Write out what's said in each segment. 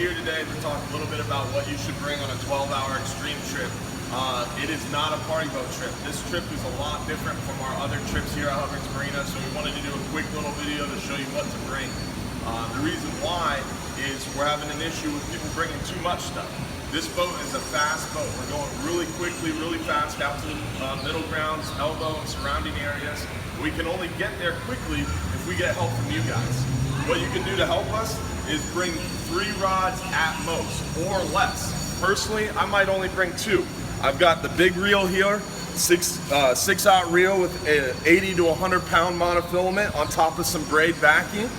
here today to talk a little bit about what you should bring on a 12-hour extreme trip. It is not a party boat trip. This trip is a lot different from our other trips here at Hubbard's Marina, so we wanted to do a quick little video to show you what to bring. The reason why is we're having an issue with people bringing too much stuff. This boat is a fast boat. We're going really quickly, really fast out to the middle grounds, elbow, and surrounding areas. We can only get there quickly if we get help from you guys. What you can do to help us is bring 3 rods at most, or less. Personally, I might only bring 2. I've got the big reel here, 6/0 reel with an 80 to 100 pound monofilament on top of some braid backing.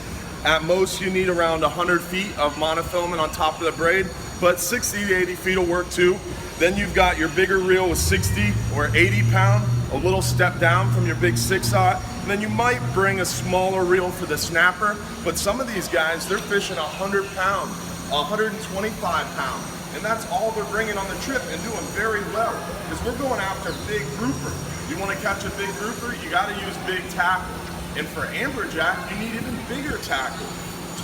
At most, you need around 100 feet of monofilament on top of the braid, but 60 to 80 feet will work too. Then you've got your bigger reel with 60 or 80 pound, a little step down from your big 6/0. And then you might bring a smaller reel for the snapper, but some of these guys, they're fishing 100 pound, 125 pound. And that's all they're bringing on the trip and doing very well, because we're going after big grouper. You want to catch a big grouper, you got to use big tackle. And for amberjack, you need even bigger tackle.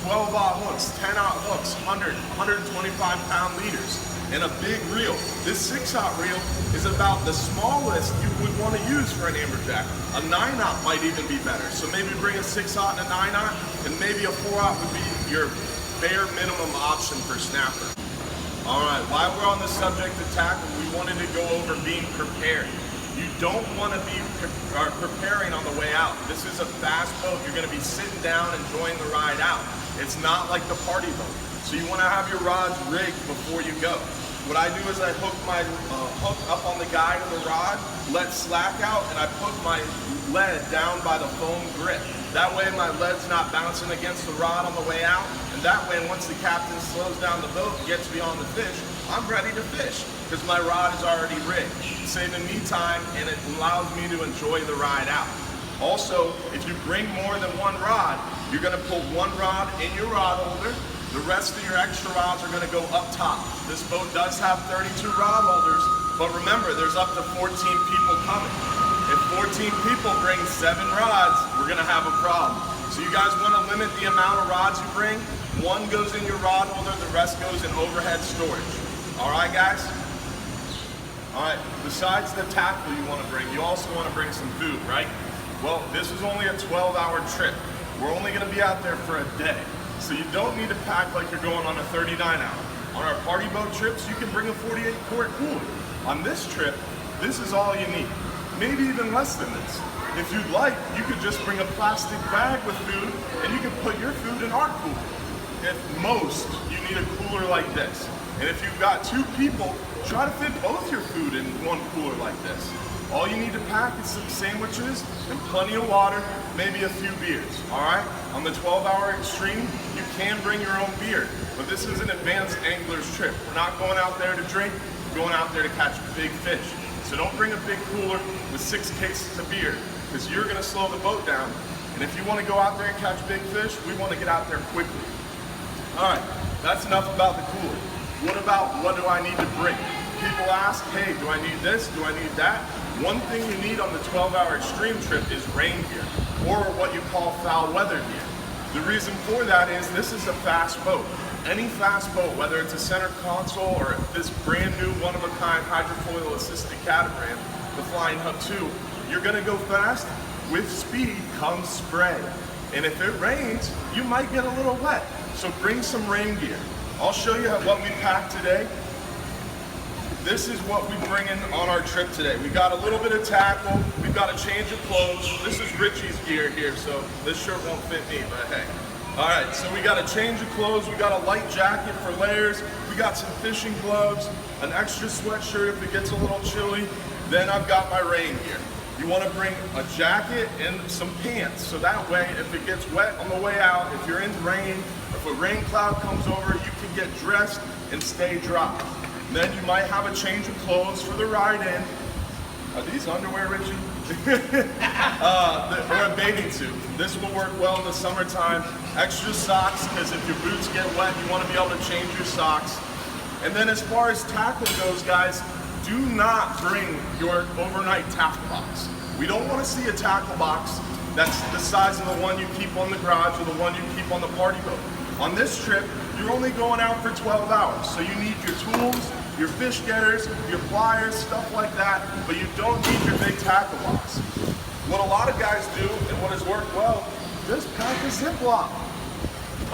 12/0 hooks, 10/0 hooks, 100, 125 pound leaders, and a big reel. This 6/0 reel is about the smallest you would want to use for an amberjack. A 9/0 might even be better. So maybe bring a 6/0 and a 9/0, and maybe a 4/0 would be your bare minimum option for snapper. All right, while we're on the subject of tackle, we wanted to go over being prepared. You don't want to be preparing on the way out. This is a fast boat. You're going to be sitting down enjoying the ride out. It's not like the party boat. So you want to have your rods rigged before you go. What I do is I hook my hook up on the guide of the rod, let slack out, and I put my lead down by the foam grip. That way my lead's not bouncing against the rod on the way out, and that way once the captain slows down the boat and gets beyond the fish, I'm ready to fish because my rod is already rigged, saving me time, and it allows me to enjoy the ride out. Also, if you bring more than 1 rod, you're going to put 1 rod in your rod holder. The rest of your extra rods are going to go up top. This boat does have 32 rod holders, but remember, there's up to 14 people coming. If 14 people bring 7 rods, we're going to have a problem. So you guys want to limit the amount of rods you bring. 1 goes in your rod holder, the rest goes in overhead storage. All right, guys? All right, besides the tackle you want to bring, you also want to bring some food, right? Well, this is only a 12-hour trip. We're only going to be out there for a day. So you don't need to pack like you're going on a 39-hour. On our party boat trips, you can bring a 48-quart cooler. On this trip, this is all you need. Maybe even less than this. If you'd like, you could just bring a plastic bag with food and you can put your food in our cooler. At most, you need a cooler like this. And if you've got 2 people, try to fit both your food in 1 cooler like this. All you need to pack is some sandwiches and plenty of water, maybe a few beers, all right? On the 12-hour extreme, you can bring your own beer, but this is an advanced angler's trip. We're not going out there to drink, we're going out there to catch big fish. So don't bring a big cooler with 6 cases of beer, because you're gonna slow the boat down. And if you wanna go out there and catch big fish, we wanna get out there quickly. All right, that's enough about the cooler. What about what do I need to bring? People ask, hey, do I need this? Do I need that? One thing you need on the 12-hour extreme trip is rain gear, or what you call foul weather gear. The reason for that is this is a fast boat. Any fast boat, whether it's a center console or this brand new one-of-a-kind hydrofoil assisted catamaran, the Flying Hub 2, you're gonna go fast. With speed comes spray. And if it rains, you might get a little wet. So bring some rain gear. I'll show you what we packed today. This is what we bring in on our trip today. We got a little bit of tackle, we've got a change of clothes. This is Richie's gear here, so this shirt won't fit me, but hey. All right, so we got a change of clothes, we got a light jacket for layers, we got some fishing gloves, an extra sweatshirt if it gets a little chilly. Then I've got my rain gear. You want to bring a jacket and some pants, so that way if it gets wet on the way out, if you're in rain, if a rain cloud comes over, you can get dressed and stay dry. And then you might have a change of clothes for the ride in. Are these underwear, Richie? Or a bathing suit. This will work well in the summertime. Extra socks, because if your boots get wet, you want to be able to change your socks. And then as far as tackle goes, guys, do not bring your overnight tackle box. We don't want to see a tackle box that's the size of the one you keep on the garage or the one you keep on the party boat. On this trip, you're only going out for 12 hours, so you need your tools, your fish getters, your pliers, stuff like that, but you don't need your big tackle box. What a lot of guys do, and what has worked well, just pack a Ziploc.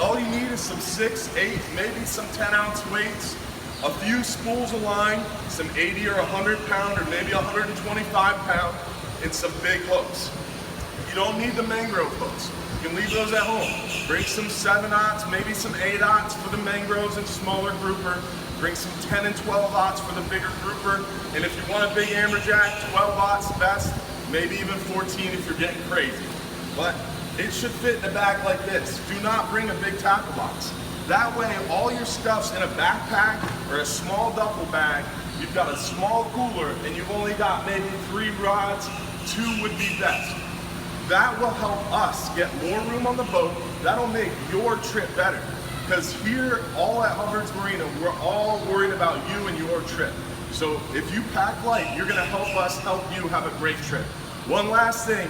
All you need is some 6, 8, maybe some 10-ounce weights, a few spools of line, some 80 or 100 pound or maybe 125 pound, and some big hooks. You don't need the mangrove hooks. You can leave those at home. Bring some 7/0, maybe some 8/0 for the mangroves and smaller grouper. Bring some 10 and 12/0 for the bigger grouper. And if you want a big amberjack, 12/0 best, maybe even 14 if you're getting crazy. But it should fit in a bag like this. Do not bring a big tackle box. That way, all your stuff's in a backpack or a small duffel bag. You've got a small cooler and you've only got maybe 3 rods, 2 would be best. That will help us get more room on the boat. That'll make your trip better. Because here, all at Hubbard's Marina, we're all worried about you and your trip. So if you pack light, you're gonna help us help you have a great trip. One last thing,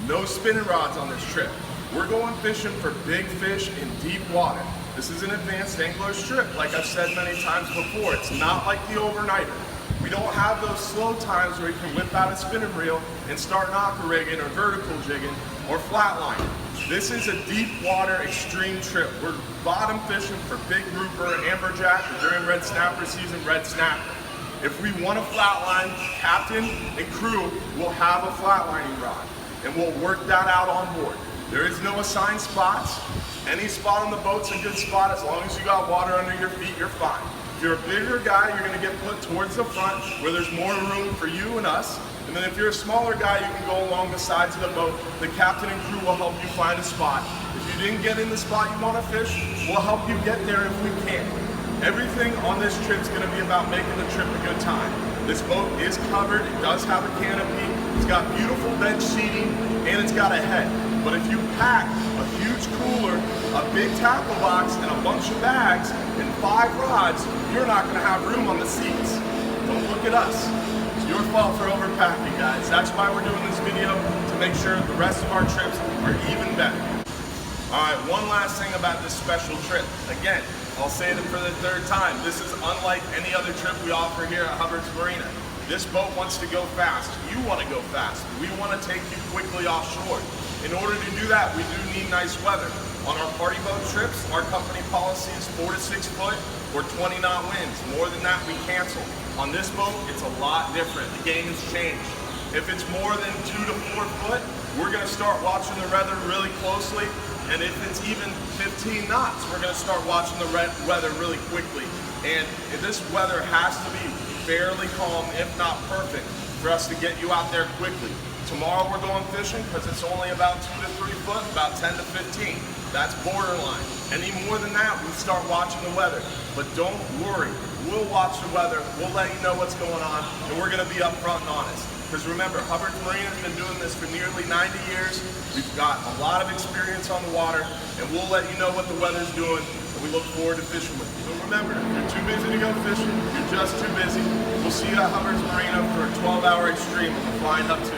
no spinning rods on this trip. We're going fishing for big fish in deep water. This is an advanced angler's trip, like I've said many times before. It's not like the overnighter. We don't have those slow times where you can whip out a spinning reel and start knocker rigging or vertical jigging or flatlining. This is a deep water extreme trip. We're bottom fishing for big grouper, amberjack, or during red snapper season, red snapper. If we want a flatline, captain and crew will have a flatlining rod and we'll work that out on board. There is no assigned spots. Any spot on the boat's a good spot. As long as you got water under your feet, you're fine. If you're a bigger guy, you're gonna get put towards the front where there's more room for you and us. And then if you're a smaller guy, you can go along the sides of the boat. The captain and crew will help you find a spot. If you didn't get in the spot you wanna fish, we'll help you get there if we can. Everything on this trip is gonna be about making the trip a good time. This boat is covered, it does have a canopy, it's got beautiful bench seating, and it's got a head. But if you pack a huge cooler, a big tackle box, and a bunch of bags, and 5 rods, you're not gonna have room on the seats. Don't look at us. It's your fault for overpacking, guys. That's why we're doing this video, to make sure the rest of our trips are even better. All right, one last thing about this special trip. Again, I'll say it for the 3rd time. This is unlike any other trip we offer here at Hubbard's Marina. This boat wants to go fast. You want to go fast. We want to take you quickly offshore. In order to do that, we do need nice weather. On our party boat trips, our company policy is 4 to 6 foot or 20 knot winds. More than that, we cancel. On this boat, it's a lot different. The game has changed. If it's more than 2 to 4 foot, we're gonna start watching the weather really closely. And if it's even 15 knots, we're gonna start watching the weather really quickly. And this weather has to be fairly calm, if not perfect, for us to get you out there quickly. Tomorrow we're going fishing because it's only about 2 to 3 foot, about 10 to 15. That's borderline. Any more than that, we start watching the weather. But don't worry, we'll watch the weather, we'll let you know what's going on, and we're gonna be upfront and honest. Because remember, Hubbard's Marina has been doing this for nearly 90 years. We've got a lot of experience on the water, and we'll let you know what the weather's doing, and we look forward to fishing with you. So remember, if you're too busy to go fishing, you're just too busy. We'll see you at Hubbard's Marina for a 12-hour extreme on the Flying Up 2.